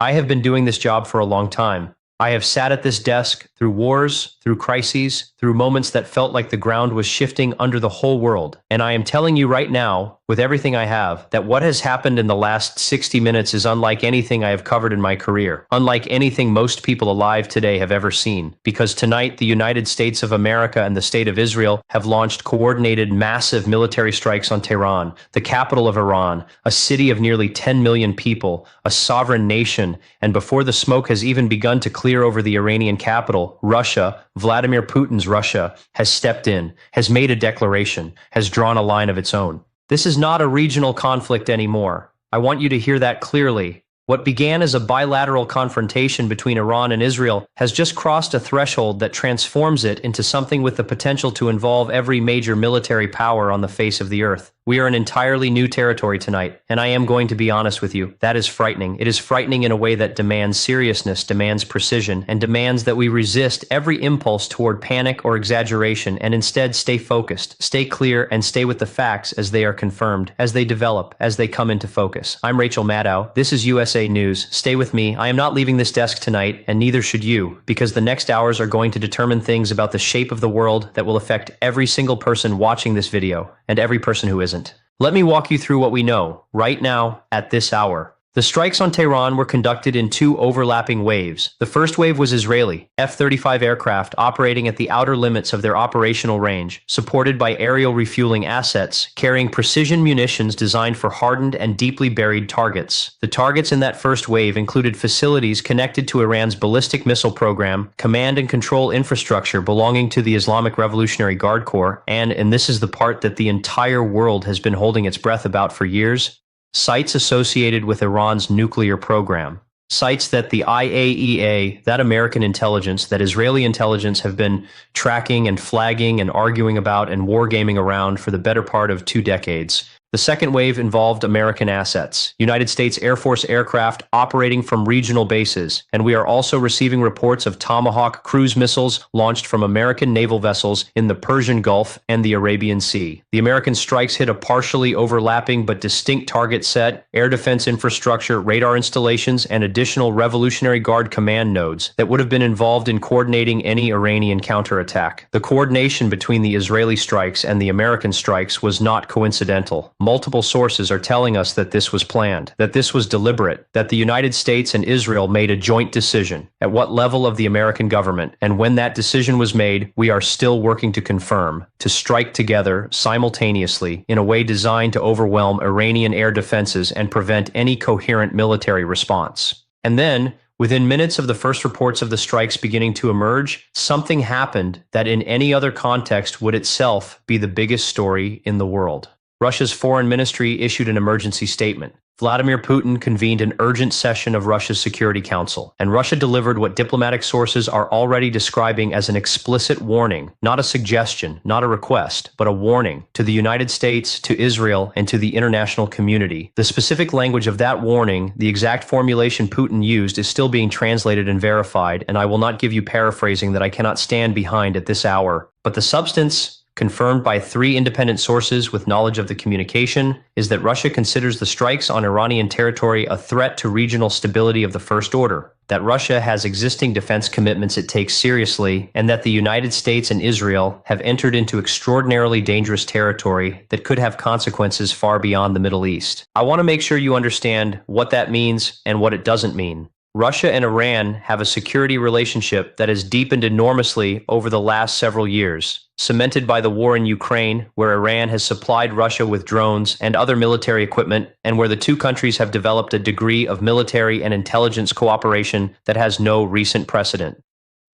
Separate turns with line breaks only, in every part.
I have been doing this job for a long time. I have sat at this desk through wars, through crises, through moments that felt like the ground was shifting under the whole world. And I am telling you right now, with everything I have, that what has happened in the last 60 minutes is unlike anything I have covered in my career, unlike anything most people alive today have ever seen. Because tonight, the United States of America and the State of Israel have launched coordinated massive military strikes on Tehran, the capital of Iran, a city of nearly 10 million people, a sovereign nation, and before the smoke has even begun to clear over the Iranian capital, Russia, Vladimir Putin's Russia, has stepped in, has made a declaration, has drawn a line of its own. This is not a regional conflict anymore. I want you to hear that clearly. What began as a bilateral confrontation between Iran and Israel has just crossed a threshold that transforms it into something with the potential to involve every major military power on the face of the earth. We are in entirely new territory tonight, and I am going to be honest with you. That is frightening. It is frightening in a way that demands seriousness, demands precision, and demands that we resist every impulse toward panic or exaggeration and instead stay focused, stay clear, and stay with the facts as they are confirmed, as they develop, as they come into focus. I'm Rachel Maddow. This is USA News. Stay with me. I am not leaving this desk tonight, and neither should you, because the next hours are going to determine things about the shape of the world that will affect every single person watching this video, and every person who isn't. Let me walk you through what we know, right now, at this hour. The strikes on Tehran were conducted in two overlapping waves. The first wave was Israeli, F-35 aircraft operating at the outer limits of their operational range, supported by aerial refueling assets, carrying precision munitions designed for hardened and deeply buried targets. The targets in that first wave included facilities connected to Iran's ballistic missile program, command and control infrastructure belonging to the Islamic Revolutionary Guard Corps, and this is the part that the entire world has been holding its breath about for years, sites associated with Iran's nuclear program. Sites that the IAEA, that American intelligence, that Israeli intelligence have been tracking and flagging and arguing about and wargaming around for the better part of 2 decades. The second wave involved American assets, United States Air Force aircraft operating from regional bases, and we are also receiving reports of Tomahawk cruise missiles launched from American naval vessels in the Persian Gulf and the Arabian Sea. The American strikes hit a partially overlapping but distinct target set, air defense infrastructure, radar installations, and additional Revolutionary Guard command nodes that would have been involved in coordinating any Iranian counterattack. The coordination between the Israeli strikes and the American strikes was not coincidental. Multiple sources are telling us that this was planned, that this was deliberate, that the United States and Israel made a joint decision. At what level of the American government, and when that decision was made, we are still working to confirm, to strike together simultaneously in a way designed to overwhelm Iranian air defenses and prevent any coherent military response. And then, within minutes of the first reports of the strikes beginning to emerge, something happened that in any other context would itself be the biggest story in the world. Russia's foreign ministry issued an emergency statement. Vladimir Putin convened an urgent session of Russia's Security Council, and Russia delivered what diplomatic sources are already describing as an explicit warning, not a suggestion, not a request, but a warning to the United States, to Israel, and to the international community. The specific language of that warning, the exact formulation Putin used, is still being translated and verified, and I will not give you paraphrasing that I cannot stand behind at this hour. But the substance, confirmed by 3 independent sources with knowledge of the communication, is that Russia considers the strikes on Iranian territory a threat to regional stability of the first order, that Russia has existing defense commitments it takes seriously, and that the United States and Israel have entered into extraordinarily dangerous territory that could have consequences far beyond the Middle East. I want to make sure you understand what that means and what it doesn't mean. Russia and Iran have a security relationship that has deepened enormously over the last several years, cemented by the war in Ukraine, where Iran has supplied Russia with drones and other military equipment, and where the two countries have developed a degree of military and intelligence cooperation that has no recent precedent.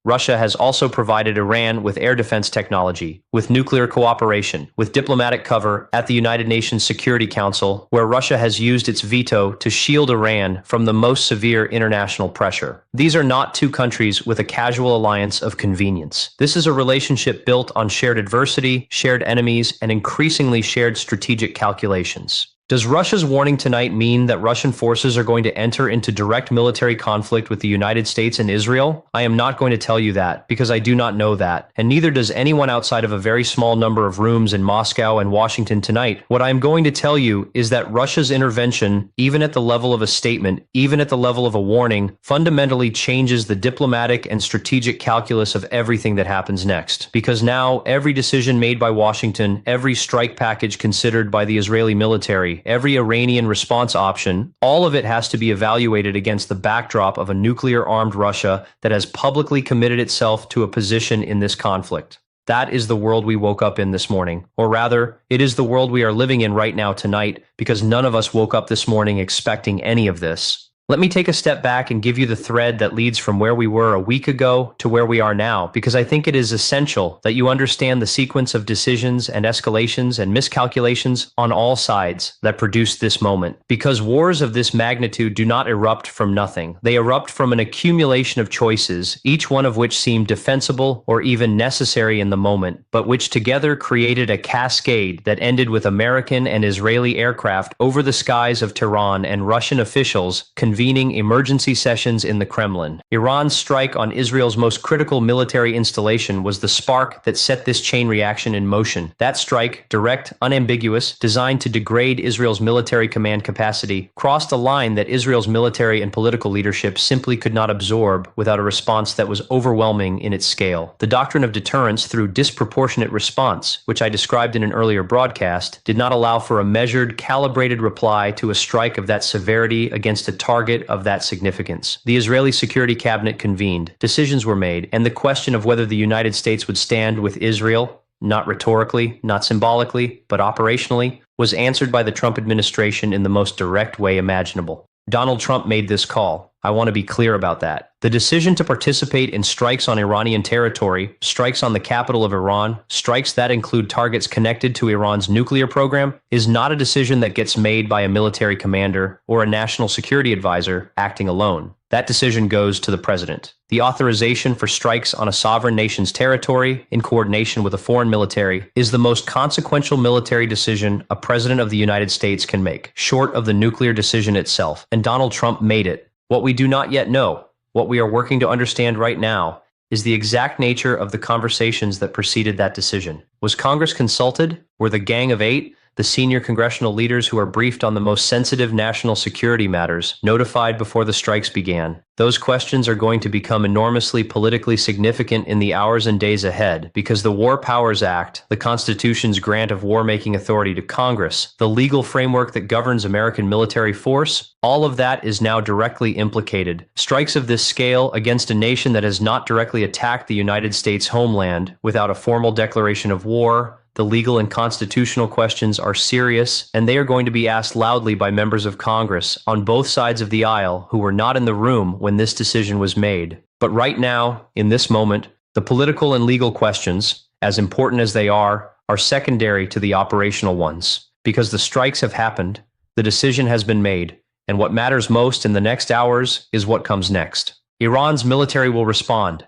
Russia has also provided Iran with air defense technology, with nuclear cooperation, with diplomatic cover at the United Nations Security Council, where Russia has used its veto to shield Iran from the most severe international pressure. These are not two countries with a casual alliance of convenience. This is a relationship built on shared adversity, shared enemies, and increasingly shared strategic calculations. Does Russia's warning tonight mean that Russian forces are going to enter into direct military conflict with the United States and Israel? I am not going to tell you that, because I do not know that, and neither does anyone outside of a very small number of rooms in Moscow and Washington tonight. What I am going to tell you is that Russia's intervention, even at the level of a statement, even at the level of a warning, fundamentally changes the diplomatic and strategic calculus of everything that happens next. Because now, every decision made by Washington, every strike package considered by the Israeli military, every Iranian response option, all of it has to be evaluated against the backdrop of a nuclear-armed Russia that has publicly committed itself to a position in this conflict. That is the world we woke up in this morning. Or rather, it is the world we are living in right now tonight, because none of us woke up this morning expecting any of this. Let me take a step back and give you the thread that leads from where we were a week ago to where we are now, because I think it is essential that you understand the sequence of decisions and escalations and miscalculations on all sides that produce this moment. Because wars of this magnitude do not erupt from nothing. They erupt from an accumulation of choices, each one of which seemed defensible or even necessary in the moment, but which together created a cascade that ended with American and Israeli aircraft over the skies of Tehran and Russian officials convening emergency sessions in the Kremlin. Iran's strike on Israel's most critical military installation was the spark that set this chain reaction in motion. That strike, direct, unambiguous, designed to degrade Israel's military command capacity, crossed a line that Israel's military and political leadership simply could not absorb without a response that was overwhelming in its scale. The doctrine of deterrence through disproportionate response, which I described in an earlier broadcast, did not allow for a measured, calibrated reply to a strike of that severity against a target of that significance. The Israeli Security Cabinet convened, decisions were made, and the question of whether the United States would stand with Israel, not rhetorically, not symbolically, but operationally, was answered by the Trump administration in the most direct way imaginable. Donald Trump made this call. I want to be clear about that. The decision to participate in strikes on Iranian territory, strikes on the capital of Iran, strikes that include targets connected to Iran's nuclear program, is not a decision that gets made by a military commander or a national security advisor acting alone. That decision goes to the president. The authorization for strikes on a sovereign nation's territory, in coordination with a foreign military, is the most consequential military decision a president of the United States can make, short of the nuclear decision itself. And Donald Trump made it. What we do not yet know, what we are working to understand right now, is the exact nature of the conversations that preceded that decision. Was Congress consulted? Were the Gang of Eight, the senior congressional leaders who are briefed on the most sensitive national security matters, notified before the strikes began? Those questions are going to become enormously politically significant in the hours and days ahead, because the War Powers Act, the Constitution's grant of war-making authority to Congress, the legal framework that governs American military force, all of that is now directly implicated. Strikes of this scale against a nation that has not directly attacked the United States homeland without a formal declaration of war. The legal and constitutional questions are serious, and they are going to be asked loudly by members of Congress on both sides of the aisle who were not in the room when this decision was made. But right now, in this moment, the political and legal questions, as important as they are secondary to the operational ones. Because the strikes have happened, the decision has been made, and what matters most in the next hours is what comes next. Iran's military will respond.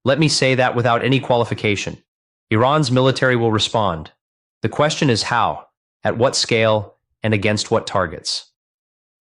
Let me say that without any qualification. Iran's military will respond. The question is how, at what scale, and against what targets.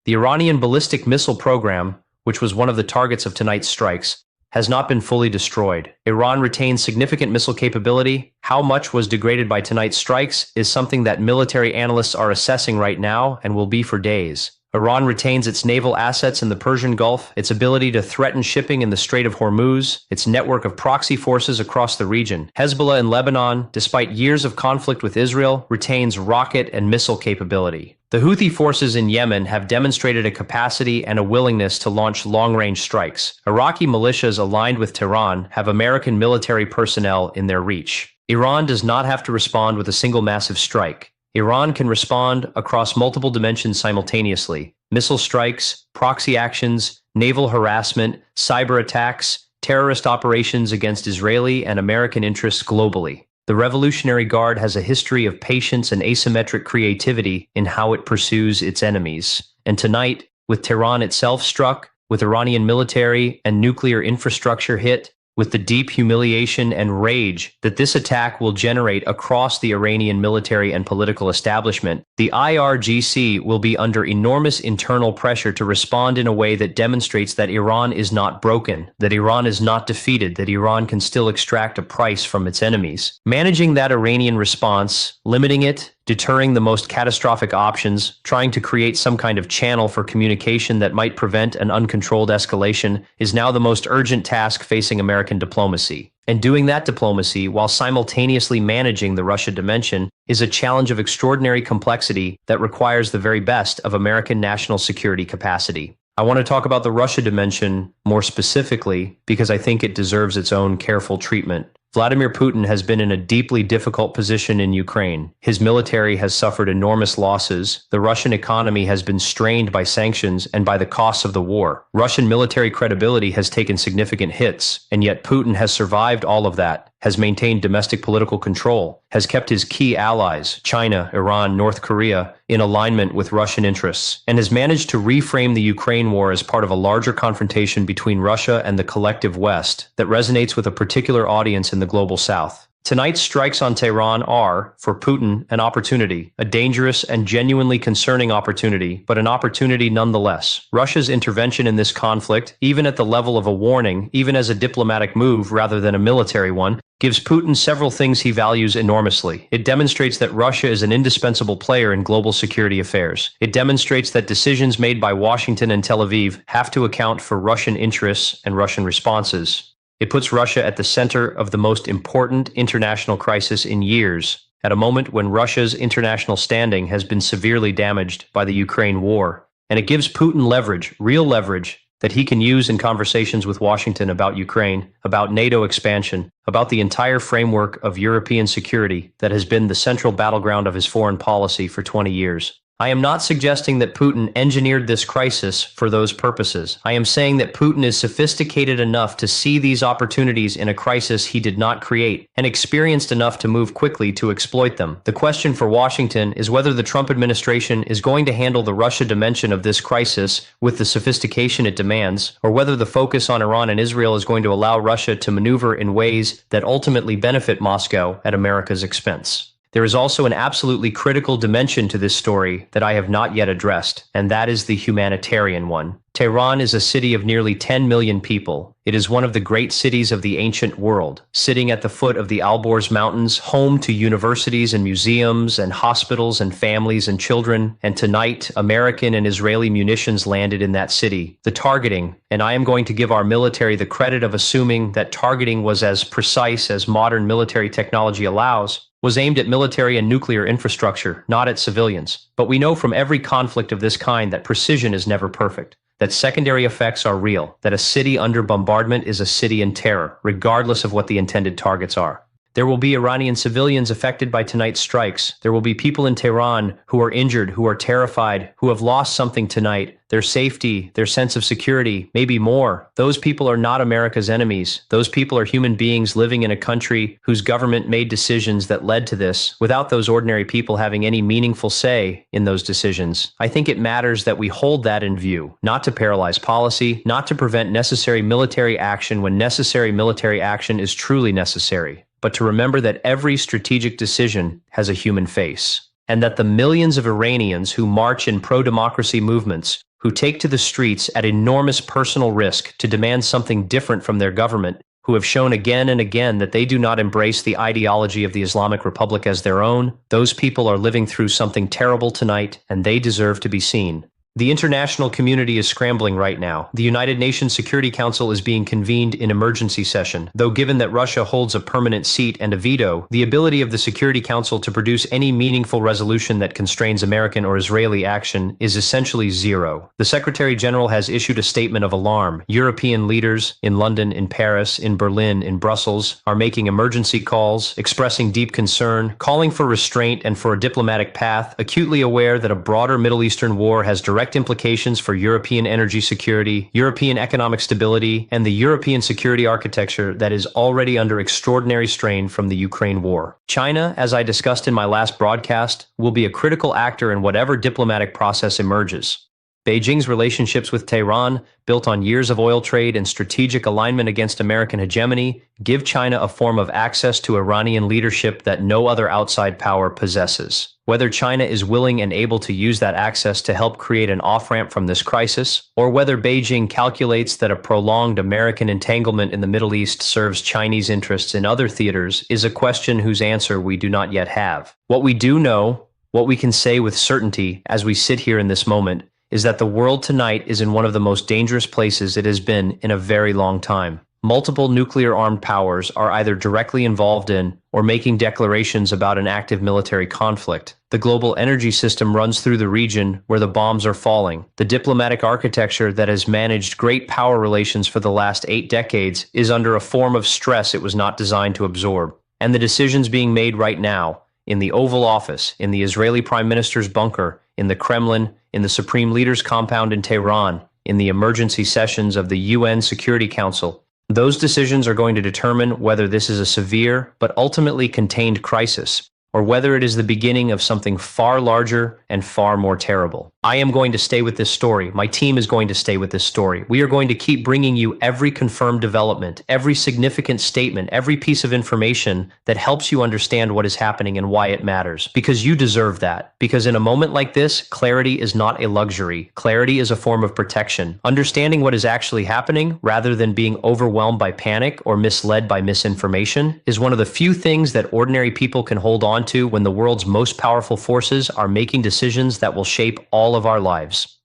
The Iranian ballistic missile program, which was one of the targets of tonight's strikes, has not been fully destroyed. Iran retains significant missile capability. How much was degraded by tonight's strikes is something that military analysts are assessing right now and will be for days. Iran retains its naval assets in the Persian Gulf, its ability to threaten shipping in the Strait of Hormuz, its network of proxy forces across the region. Hezbollah in Lebanon, despite years of conflict with Israel, retains rocket and missile capability. The Houthi forces in Yemen have demonstrated a capacity and a willingness to launch long-range strikes. Iraqi militias aligned with Tehran have American military personnel in their reach. Iran does not have to respond with a single massive strike. Iran can respond across multiple dimensions simultaneously: missile strikes, proxy actions, naval harassment, cyber attacks, terrorist operations against Israeli and American interests globally. The Revolutionary Guard has a history of patience and asymmetric creativity in how it pursues its enemies. And tonight, with Tehran itself struck, with Iranian military and nuclear infrastructure hit, with the deep humiliation and rage that this attack will generate across the Iranian military and political establishment, the IRGC will be under enormous internal pressure to respond in a way that demonstrates that Iran is not broken, that Iran is not defeated, that Iran can still extract a price from its enemies. Managing that Iranian response, limiting it, deterring the most catastrophic options, trying to create some kind of channel for communication that might prevent an uncontrolled escalation is now the most urgent task facing American diplomacy. And doing that diplomacy while simultaneously managing the Russia dimension is a challenge of extraordinary complexity that requires the very best of American national security capacity. I want to talk about the Russia dimension more specifically because I think it deserves its own careful treatment. Vladimir Putin has been in a deeply difficult position in Ukraine. His military has suffered enormous losses. The Russian economy has been strained by sanctions and by the costs of the war. Russian military credibility has taken significant hits, and yet Putin has survived all of that, has maintained domestic political control, has kept his key allies, China, Iran, North Korea, in alignment with Russian interests, and has managed to reframe the Ukraine war as part of a larger confrontation between Russia and the collective West that resonates with a particular audience in the global South. Tonight's strikes on Tehran are, for Putin, an opportunity, a dangerous and genuinely concerning opportunity, but an opportunity nonetheless. Russia's intervention in this conflict, even at the level of a warning, even as a diplomatic move rather than a military one, gives Putin several things he values enormously. It demonstrates that Russia is an indispensable player in global security affairs. It demonstrates that decisions made by Washington and Tel Aviv have to account for Russian interests and Russian responses. It puts Russia at the center of the most important international crisis in years, at a moment when Russia's international standing has been severely damaged by the Ukraine war. And it gives Putin leverage, real leverage, that he can use in conversations with Washington about Ukraine, about NATO expansion, about the entire framework of European security that has been the central battleground of his foreign policy for 20 years. I am not suggesting that Putin engineered this crisis for those purposes. I am saying that Putin is sophisticated enough to see these opportunities in a crisis he did not create, and experienced enough to move quickly to exploit them. The question for Washington is whether the Trump administration is going to handle the Russia dimension of this crisis with the sophistication it demands, or whether the focus on Iran and Israel is going to allow Russia to maneuver in ways that ultimately benefit Moscow at America's expense. There is also an absolutely critical dimension to this story that I have not yet addressed, and that is the humanitarian one. Tehran is a city of nearly 10 million people. It is one of the great cities of the ancient world, sitting at the foot of the Alborz Mountains, home to universities and museums and hospitals and families and children. And tonight, American and Israeli munitions landed in that city. The targeting, and I am going to give our military the credit of assuming that targeting was as precise as modern military technology allows, was aimed at military and nuclear infrastructure, not at civilians. But we know from every conflict of this kind that precision is never perfect, that secondary effects are real, that a city under bombardment is a city in terror, regardless of what the intended targets are. There will be Iranian civilians affected by tonight's strikes. There will be people in Tehran who are injured, who are terrified, who have lost something tonight. Their safety, their sense of security, maybe more. Those people are not America's enemies. Those people are human beings living in a country whose government made decisions that led to this, without those ordinary people having any meaningful say in those decisions. I think it matters that we hold that in view, not to paralyze policy, not to prevent necessary military action when necessary military action is truly necessary, but to remember that every strategic decision has a human face, and that the millions of Iranians who march in pro-democracy movements, who take to the streets at enormous personal risk to demand something different from their government, who have shown again and again that they do not embrace the ideology of the Islamic Republic as their own, those people are living through something terrible tonight, and they deserve to be seen. The international community is scrambling right now. The United Nations Security Council is being convened in emergency session. Though given that Russia holds a permanent seat and a veto, the ability of the Security Council to produce any meaningful resolution that constrains American or Israeli action is essentially zero. The Secretary General has issued a statement of alarm. European leaders in London, in Paris, in Berlin, in Brussels are making emergency calls, expressing deep concern, calling for restraint and for a diplomatic path, acutely aware that a broader Middle Eastern war has direct implications for European energy security, European economic stability, and the European security architecture that is already under extraordinary strain from the Ukraine war. China, as I discussed in my last broadcast, will be a critical actor in whatever diplomatic process emerges. Beijing's relationships with Tehran, built on years of oil trade and strategic alignment against American hegemony, give China a form of access to Iranian leadership that no other outside power possesses. Whether China is willing and able to use that access to help create an off-ramp from this crisis, or whether Beijing calculates that a prolonged American entanglement in the Middle East serves Chinese interests in other theaters, is a question whose answer we do not yet have. What we do know, what we can say with certainty as we sit here in this moment, is that the world tonight is in one of the most dangerous places it has been in a very long time. Multiple nuclear-armed powers are either directly involved in or making declarations about an active military conflict. The global energy system runs through the region where the bombs are falling. The diplomatic architecture that has managed great power relations for the last 8 decades is under a form of stress it was not designed to absorb. And the decisions being made right now, in the Oval Office, in the Israeli Prime Minister's bunker, in the Kremlin, in the Supreme Leader's compound in Tehran, in the emergency sessions of the UN Security Council, those decisions are going to determine whether this is a severe but ultimately contained crisis, or whether it is the beginning of something far larger and far more terrible. I am going to stay with this story. My team is going to stay with this story. We are going to keep bringing you every confirmed development, every significant statement, every piece of information that helps you understand what is happening and why it matters. Because you deserve that. Because in a moment like this, clarity is not a luxury. Clarity is a form of protection. Understanding what is actually happening, rather than being overwhelmed by panic or misled by misinformation, is one of the few things that ordinary people can hold on to when the world's most powerful forces are making decisions that will shape all of our lives.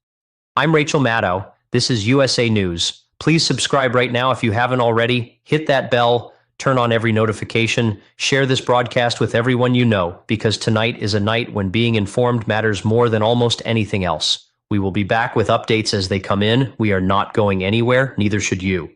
I'm Rachel Maddow. This is USA News. Please subscribe right now if you haven't already. Hit that bell, turn on every notification, share this broadcast with everyone you know, because tonight is a night when being informed matters more than almost anything else. We will be back with updates as they come in. We are not going anywhere, neither should you.